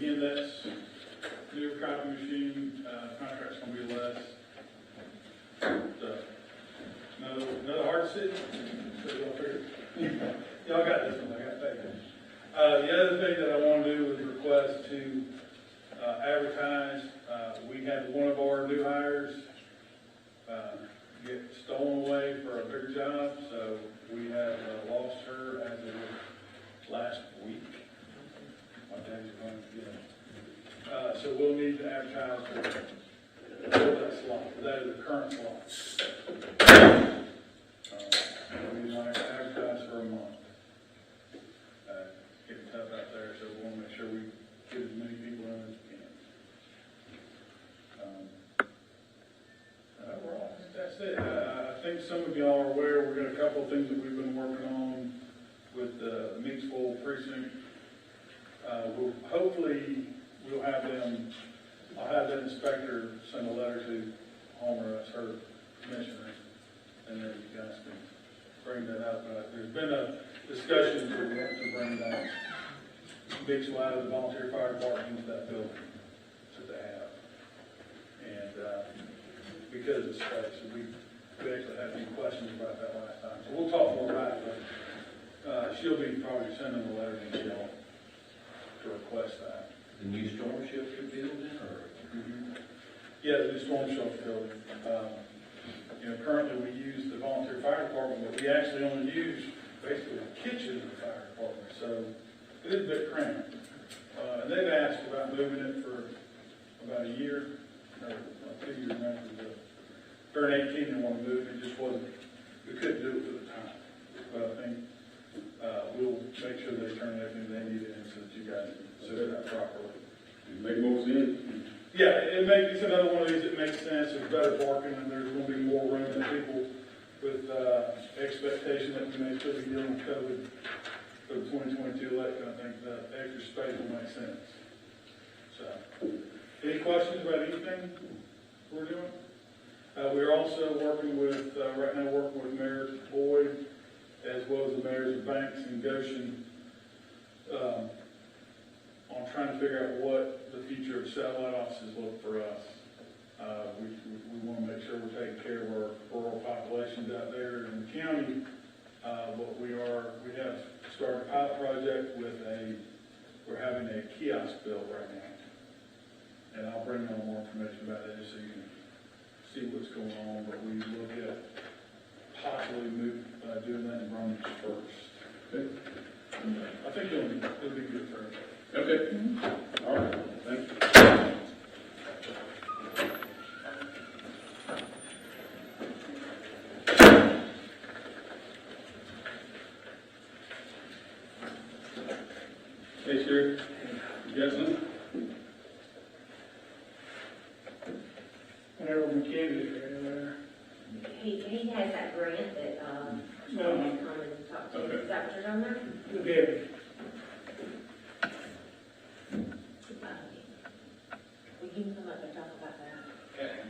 again, that's newer copy machine, contract's gonna be less. So, another hard city. So y'all figure, y'all got this one, I got that. The other thing that I want to do is request to advertise. We had one of our new hires get stolen away for a bigger job, so we have lost her as of last week. My days are going to get so we'll need to advertise for that slot. That is the current slot. We might advertise for a month. Getting tough out there, so we want to make sure we get as many people in as we can. Overall, that's it. I think some of y'all are aware we've got a couple of things that we've been working on with the Meadsville precinct. Hopefully we'll have them. I'll have the inspector send a letter to Homer as her commissioner, and then you guys can bring that up. There's been a discussion to bring that Meadsville out of the volunteer fire department into that building that they have, and because of space, we actually had any questions about that last time. So we'll talk more about it. But, she'll be probably sending a letter to y'all to request that. The new storm shelter building, or? Yeah, the new storm shelter building. Currently we use the volunteer fire department, but we actually only use basically the kitchen of the fire department, so it is a bit cramped. And they've asked about moving it for about a year, or 2 years after during 18 they want to move. It just wasn't, we couldn't do it for the time. But I think we'll make sure they turn everything they need in so that you guys can set it up properly. Make more sense. Yeah, it's another one of these that makes sense. There's better parking, and there's going to be more room than people with expectation that we may still be dealing with COVID for the 2022 election. I think the extra space will make sense. So, any questions about anything we're doing? We're also working with, right now, working with Mayor Boyd, as well as the mayors of Banks and Goshen, on trying to figure out what the future of satellite offices look for us. We want to make sure we're taking care of our rural populations out there in the county, but we have started a pilot project with we're having a kiosk built right now. And I'll bring on more information about that just so you can see what's going on, but we look at possibly doing that in Bromwich first. Okay. I think it'll be good for us. Okay. All right. Thank you. Hey, Sherry. You got something? Harold McKenzie there. He has that grant that, No. come and talk to you. Okay. Is that what you're talking about? The deputy. We can come up and talk about that. Okay.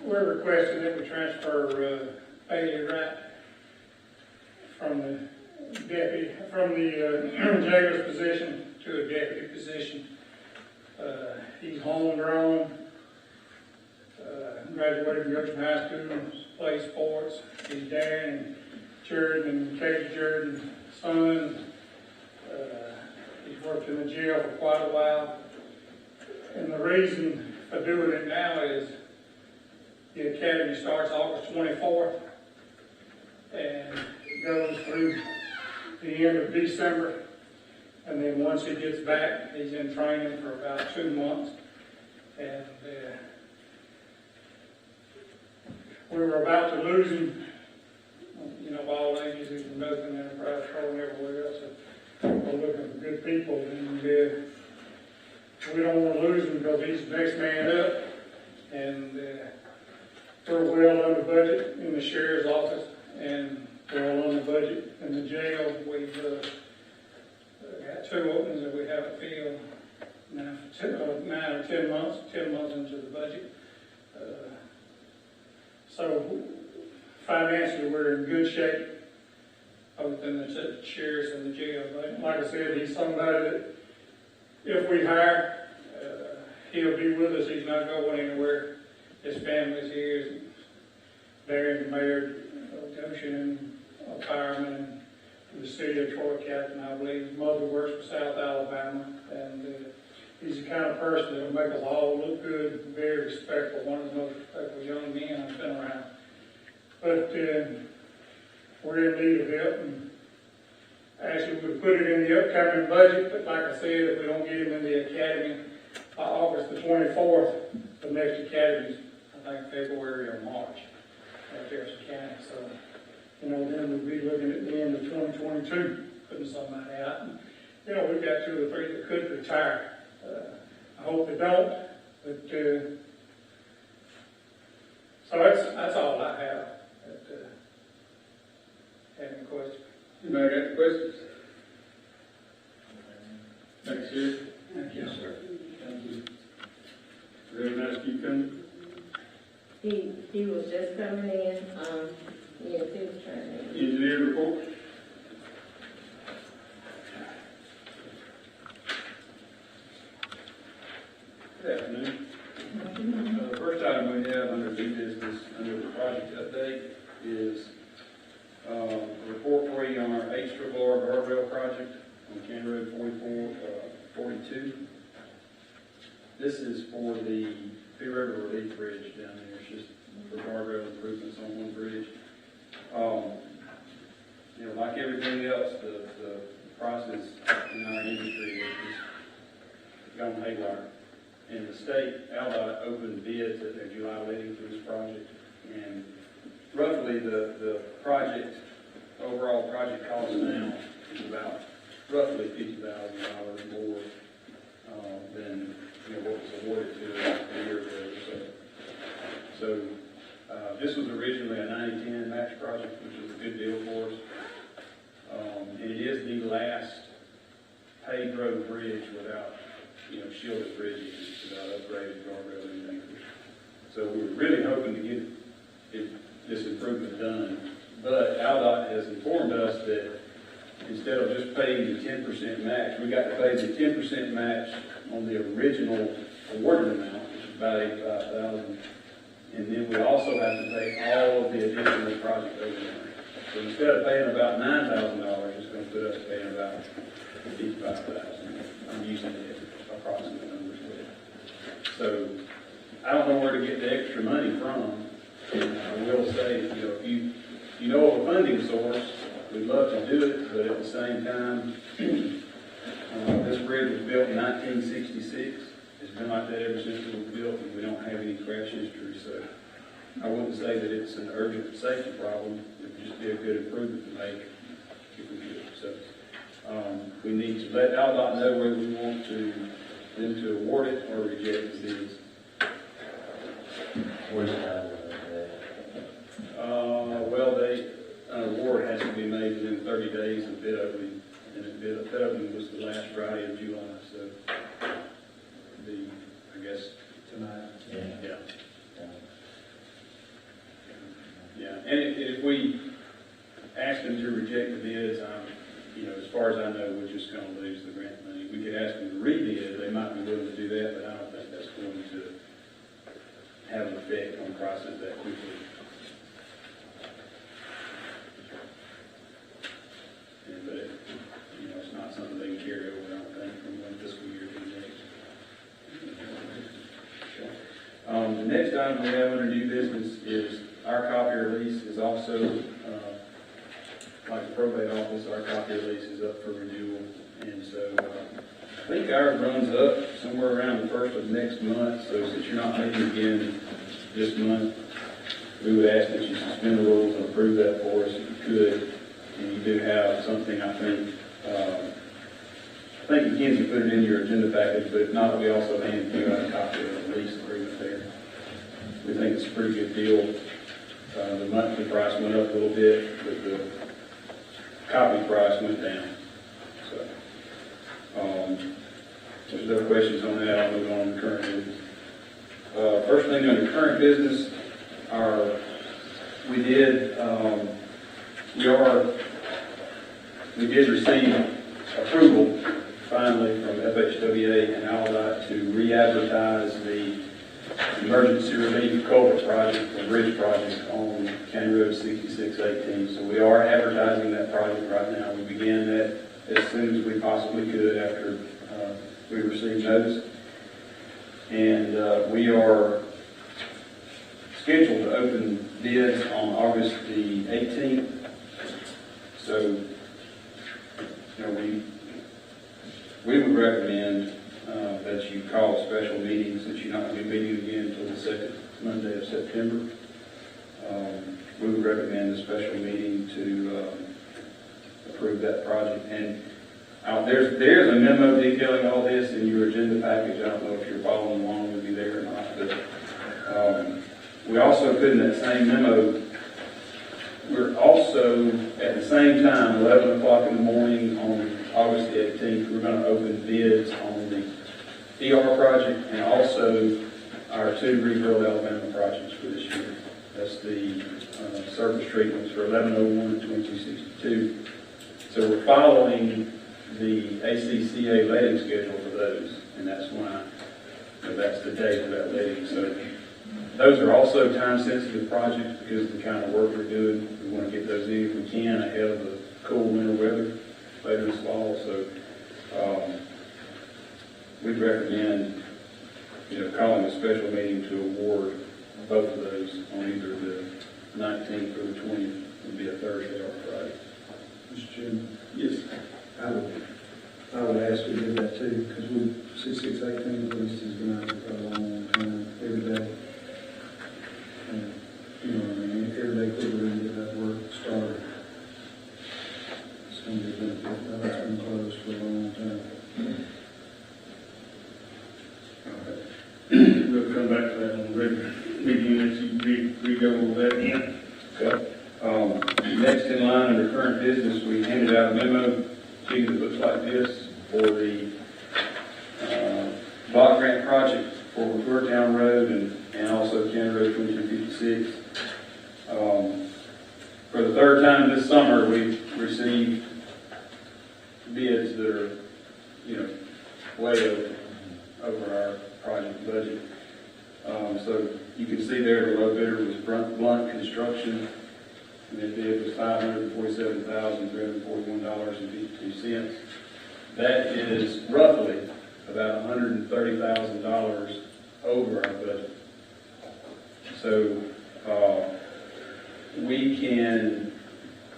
We're requesting that we transfer Bailey Wright from the deputy, from the jailer's position to a deputy position. He's homegrown, graduated from Goshen High School, plays sports. He's Darren and Jared and Katie Jared's son. He's worked in the jail for quite a while. And the reason for doing it now is the academy starts August 24th and goes through the end of December. And then once he gets back, he's in training for about 2 months. And we were about to lose him. All ages, he's in Dothan Enterprise Pro and everywhere else. So we're looking for good people. And we don't want to lose him because he's the next man up. And we're well under budget in the sheriff's office, and we're well under budget in the jail. We've got got 2 openings that we haven't filled now for 9 or 10 months, 10 months into the budget. So financially, we're in good shape, other than the sheriff's and the jail. But like I said, he's somebody that if we hire, he'll be with us. He's not going anywhere. His family's here. Darren's married, Goshen, a fireman in the city of Troy, Captain, I believe. His mother works for South Alabama, and he's the kind of person that'll make us all look good, very respectful, one of the most respectful young men I've been around. But we're in need of help, and actually we put it in the upcoming budget, but like I said, if we don't get him in the academy by August the 24th, the next academy's, I think, February or March at Harrison County. So, then we'll be looking at the end of 2022, putting somebody out. And, we've got 2 or 3 that could retire. I hope they don't, but, so that's all I have. Have any questions? Anybody got any questions? Thanks, Sheriff. Thank you. Yes, sir. Thank you. Reverend, ask you come. He was just coming in, yes, he was trying to. Engineer report. Good afternoon. The first item we have under new business, under the project update, is a report for you on our HRR guardrail project on County Road 42. This is for the Pea River Relief Bridge down there. It's just for guardrail improvements on one bridge. Like everything else, the prices in our industry have just gone haywire. And the state, ALDOT, opened bids at their July meeting for this project. And roughly the project, overall project cost now is about roughly $50,000 more than what was awarded to us a year ago or so. This was originally a 90-10 match project, which was a good deal for us. And it is the last paved road bridge without, shielded bridges, without upgraded guardrail or anything. So we were really hoping to get this improvement done. But ALDOT has informed us that instead of just paying the 10% match, we got to pay the 10% match on the original awarded amount, which is about $85,000. And then we also have to pay all of the additional project overrun. So instead of paying about $9,000, it's going to put us paying about $55,000. I'm using the approximate numbers with it. So I don't know where to get the extra money from. And I will say, if you know of a funding source, we'd love to do it, but at the same time, this bridge was built in 1966. It's been like that ever since it was built, and we don't have any crash history, so I wouldn't say that it's an urgent safety problem. It would just be a good improvement to make if we could. So we need to let ALDOT know whether we want them to award it or reject the bids. Where's that? Well, an award has to be made within 30 days of bid opening, and the bid opening was the last Friday of July, so I guess tonight. Yeah. Yeah, and if we ask them to reject the bids, as far as I know, we're just going to lose the grant money. We could ask them to rebid, they might be willing to do that, but I don't think that's going to have an effect on prices that quickly. But it's not something they can carry over, I don't think, from one fiscal year to the next. The next item we have under new business is our copier lease is also, like the probate office, our copier lease is up for renewal. And so I think ours runs up somewhere around the first of next month. So since you're not meeting again this month, we would ask that you suspend the rules and approve that for us if you could. And you do have something, I think Mackenzie put it in your agenda package, but if not, we also handed you out a copy of the lease agreement there. We think it's a pretty good deal. The monthly price went up a little bit, but the copy price went down. So If there's no questions on that, I'll move on to current business. First thing under current business, we did receive approval finally from FHWA and ALDOT to re-advertise the emergency relief culvert project, the bridge project on County Road 6618. So we are advertising that project right now. We began that as soon as we possibly could after we received notice. And we are scheduled to open bids on August the 18th. So, we would recommend that you call a special meeting, since you're not going to be meeting again until the second Monday of September. We would recommend a special meeting to approve that project. And there's a memo detailing all this in your agenda package. I don't know if you're following along with me there or not, but we also put in that same memo, we're also, at the same time, 11 o'clock in the morning on August the 18th, we're going to open bids on the ER project and also our 2 Rebuild Alabama projects for this year. That's the surface treatments for 1101 and 2262. So we're following the ACCA letting schedule for those, and that's why, that's the date of that letting. So those are also time-sensitive projects because of the kind of work we're doing. We want to get those in if we can ahead of the cool winter weather later this fall. So we'd recommend, calling a special meeting to award both of those on either the 19th or the 20th. Would be a Thursday or Friday. Mr. Chairman, Yes. I would ask you to do that too, because 6618 police is going to have for a long time, every day. And, every day people are going to get that work started. It's going to be a benefit. That's been closed for a long time. We'll come back to that on the regular meeting, as you re-go over that again. Okay. Next in line under current business, we handed out a memo to you that looks like this for the block grant project for Town Road and also County Road 2256. For the third time this summer, we've received bids that are, way over our project budget. So you can see there the low bidder was Blunt Construction, and their bid was $547,341.52. That is roughly about $130,000 over our budget. So we can,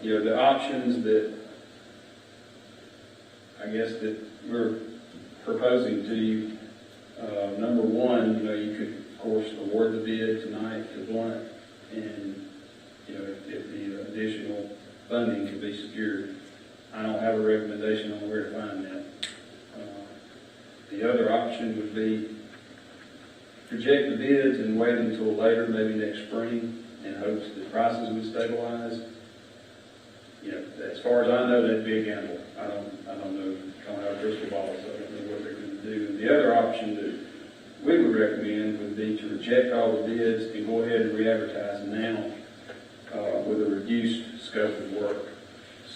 the options that I guess that we're proposing to you, number one, you could of course award the bid tonight to Blunt, and if the additional funding can be secured. I don't have a recommendation on where to find that. The other option would be reject the bids and wait until later, maybe next spring, in hopes that prices would stabilize. As far as I know, that'd be a gamble. I don't know. I don't have a crystal ball, so I don't know what they're going to do. The other option that we would recommend would be to reject all the bids and go ahead and re-advertise now with a reduced scope of work.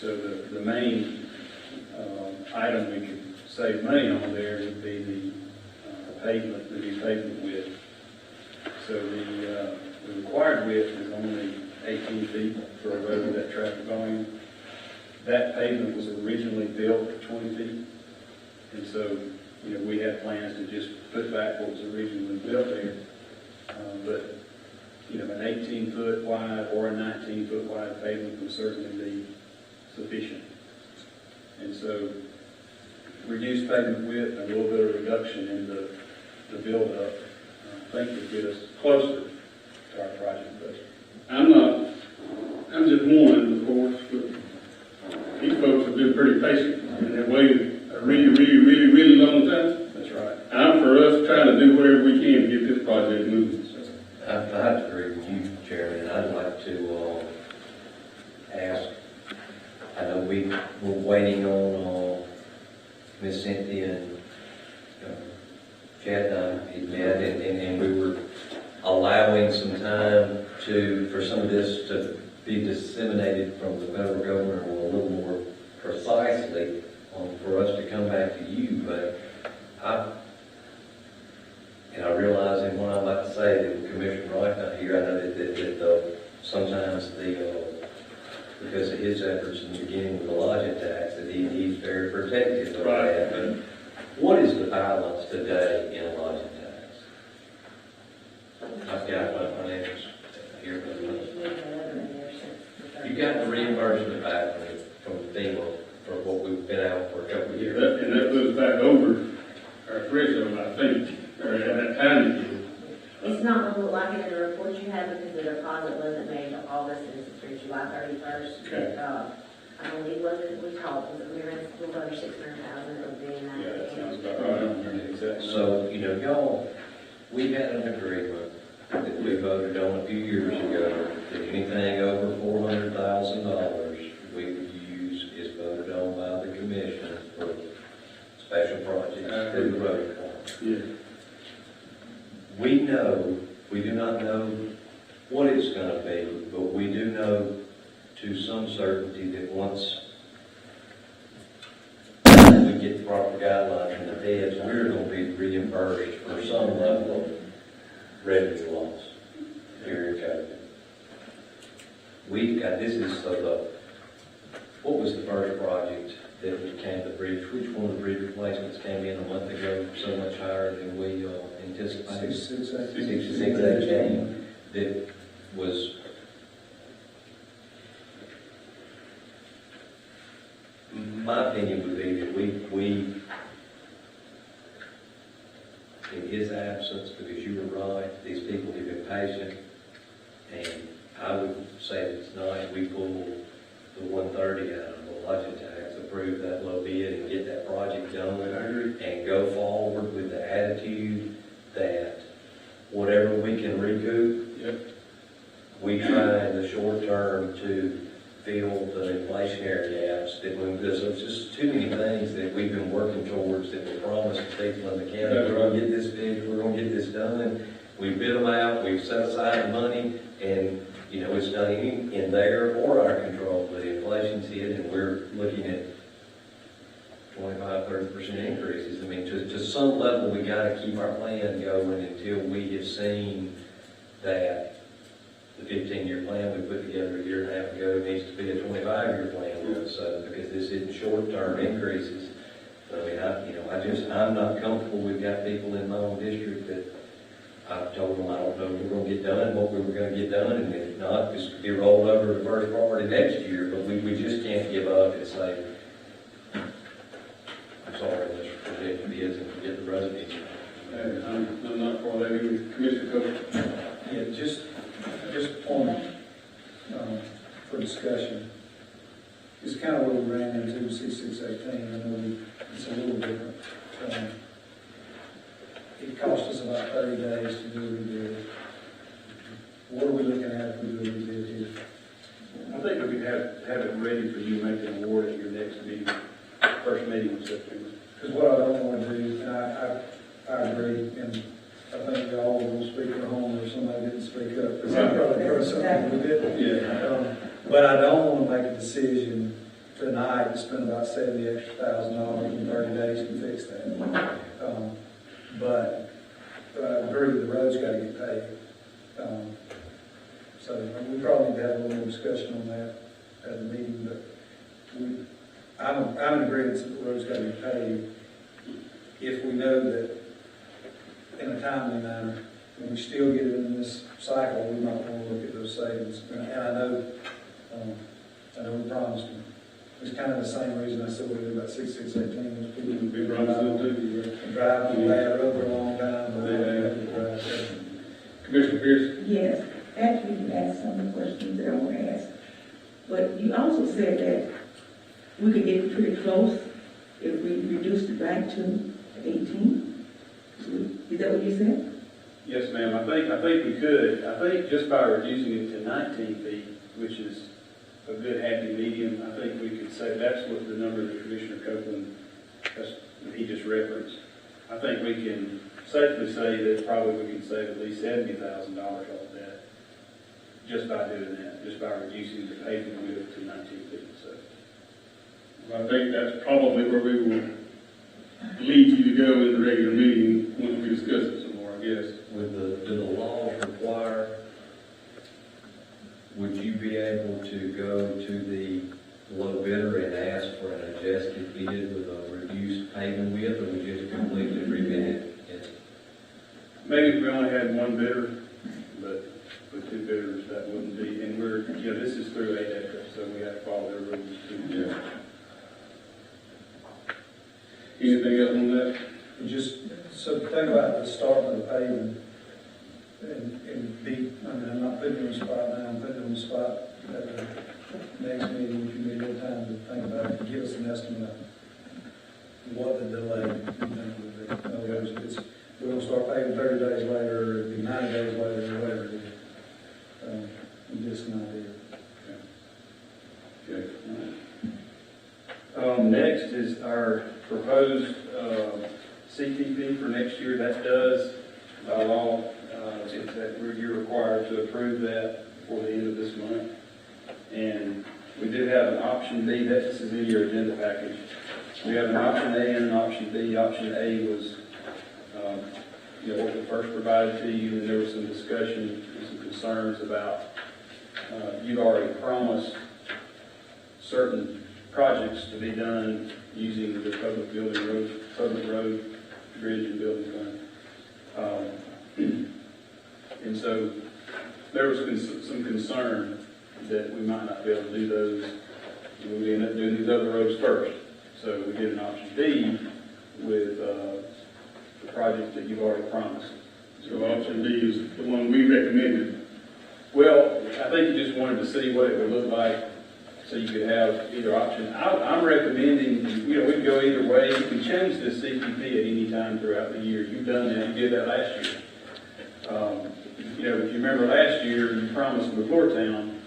So the main item we could save money on there would be the pavement, the new pavement width. So the required width is only 18 feet for a road with that traffic volume. That pavement was originally built for 20 feet, and so we had plans to just put back what was originally built there. But an 18-foot wide or a 19-foot wide pavement would certainly be sufficient. And so reduced pavement width and a little bit of reduction in the build-up, I think would get us closer to our project budget. I'm just one, of course, but these folks have been pretty patient, and they've waited a really long time. That's right. I'm for us trying to do whatever we can to get this project moving. I have to agree with you, Chairman. I'd like to ask, I know we were waiting on Miss Cynthia and Chad and I had met, and we were allowing some time for some of this to be disseminated from the federal government a little more precisely, for us to come back to you. But I realize, and what I'm about to say, that Commissioner Wright not here, I know that sometimes because of his efforts in the beginning with the lodging tax, that he's very protective of that. But what is the balance today in a lodging tax? I've got my financials here. You got the reimbursement back from FEMA for what we've been out for a couple of years. And that goes back over our threshold, I think, or at that time. It's not gonna look like it in the report you have because the deposit wasn't made till August and it's through July 31st. Okay. I believe we talked, we were in a little under 600,000, it would be in that. Yeah, that sounds about right. I don't remember the exact number. So, y'all, we had an agreement that we voted on a few years ago, that anything over $400,000 we would use is voted on by the commission for special projects through the road fund. Yeah. We do not know what it's gonna be, but we do know to some certainty that once we get the proper guidelines from the feds, we're gonna be reimbursed for some level of revenue loss during COVID. We've got, what was the first project that came to the bridge? Which one of the bridge replacements came in a month ago so much higher than we anticipated? 6618 that was, my opinion would be that we in his absence, because you were right, these people have been patient, and I would say that tonight we pull the 130 out of the lodging tax, approve that low bid and get that project done, and go forward with the attitude that whatever we can recoup, we try in the short term to fill the inflationary gaps that because there's just too many things that we've been working towards that we promised the people in the county. We're going to get this bid, we're going to get this done. We bid them out, we've set aside the money, and it's not in their or our control, but inflation's hit, and we're looking at 25-30% increases. I mean, to some level, we got to keep our plan going until we have seen that the 15-year plan we put together a year and a half ago needs to be a 25-year plan. So, because this isn't short-term increases. So, I mean, I'm not comfortable. We've got people in my own district that I've told them I don't know if we're going to get done, what we were going to get done, and if not, just be rolled over to the first priority next year. But we just can't give up and say, I'm sorry, let's protect the bids and forget the residents. I'm not for that either. Commissioner Coach. Yeah, just a point for discussion. It's kind of what we ran into 6618. I know it's a little different. It cost us about 30 days to do a rebid. What are we looking at if we do a rebid here? I think we could have it ready for you to make an award at your next meeting, first meeting in September. Because what I don't want to do, and I agree, and I think y'all will speak at home if somebody didn't speak up, because I probably heard something we didn't. Yeah. But I don't want to make a decision tonight to spend about $70,000 extra in 30 days to fix that. But I agree, the road's got to get paid. So we probably need to have a little more discussion on that at the meeting, but I'm in agreement that the road's got to be paid if we know that in a timely manner, when we still get it in this cycle, we might want to look at those savings. And I know we promised them. It's kind of the same reason I said we did about 6618, was people who've been driving on that road for a long time, but they haven't drive. Commissioner Pierce. Yes, actually, you asked some of the questions that I want to ask. But you also said that we could get pretty close if we reduced it back to 18. Is that what you said? Yes, ma'am. I think we could. I think just by reducing it to 19 feet, which is a good happy medium, I think we could say that's what the number that Commissioner Copeland that's, he just referenced. I think we can safely say that probably we can save at least $70,000 off that, just by doing that, just by reducing the paving width to 19 feet, so. I think that's probably where we will lead you to go in the regular meeting when we discuss it some more, I guess. Do the laws require, would you be able to go to the low bidder and ask for an adjusted bid with a reduced paving width, or would you just completely rebid it? Maybe if we only had one bidder, but with two bidders, that wouldn't be, and we're, this is through ADECA, so we have to follow their rules too. Yeah. Anything else on that? Just, so think about the start of the paving, and be, I mean, I'm not putting you on the spot now, I'm putting you on the spot at the next meeting, if you need more time to think about it, give us an estimate of what the delay, you think would be. In other words, if it's, we're gonna start paving 30 days later, or it'd be 90 days later, or whatever it is. Just an idea. Okay. Next is our proposed CTP for next year. That does, by law, it's that you're required to approve that before the end of this month. And we do have an option B, this is in your agenda package. We have an option A and an option B. Option A was, what we first provided to you, and there was some discussion and some concerns about, you've already promised certain projects to be done using the public road, bridge and building fund. And so there was some concern that we might not be able to do those, and we end up doing these other roads first. So we did an option B with the project that you've already promised. So option B is the one we recommended. Well, I think you just wanted to see what it would look like, so you could have either option. I'm recommending, we can go either way. You can change this CPP at any time throughout the year. You've done that, you did that last year. If you remember last year, you promised McClure Town,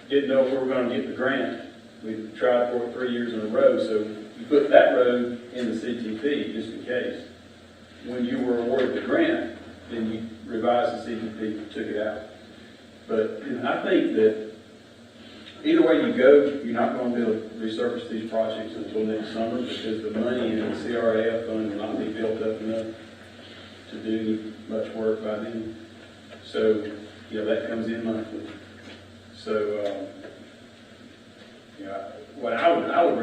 didn't know if we were going to get the grant. We tried for it 3 years in a row, so you put that road in the CTP just in case. When you were awarded the grant, then you revised the CTP, took it out. But I think that either way you go, you're not going to be able to resurface these projects until next summer, because the money in the CRAF fund will not be built up enough to do much work by then. So, that comes in monthly. So, what I would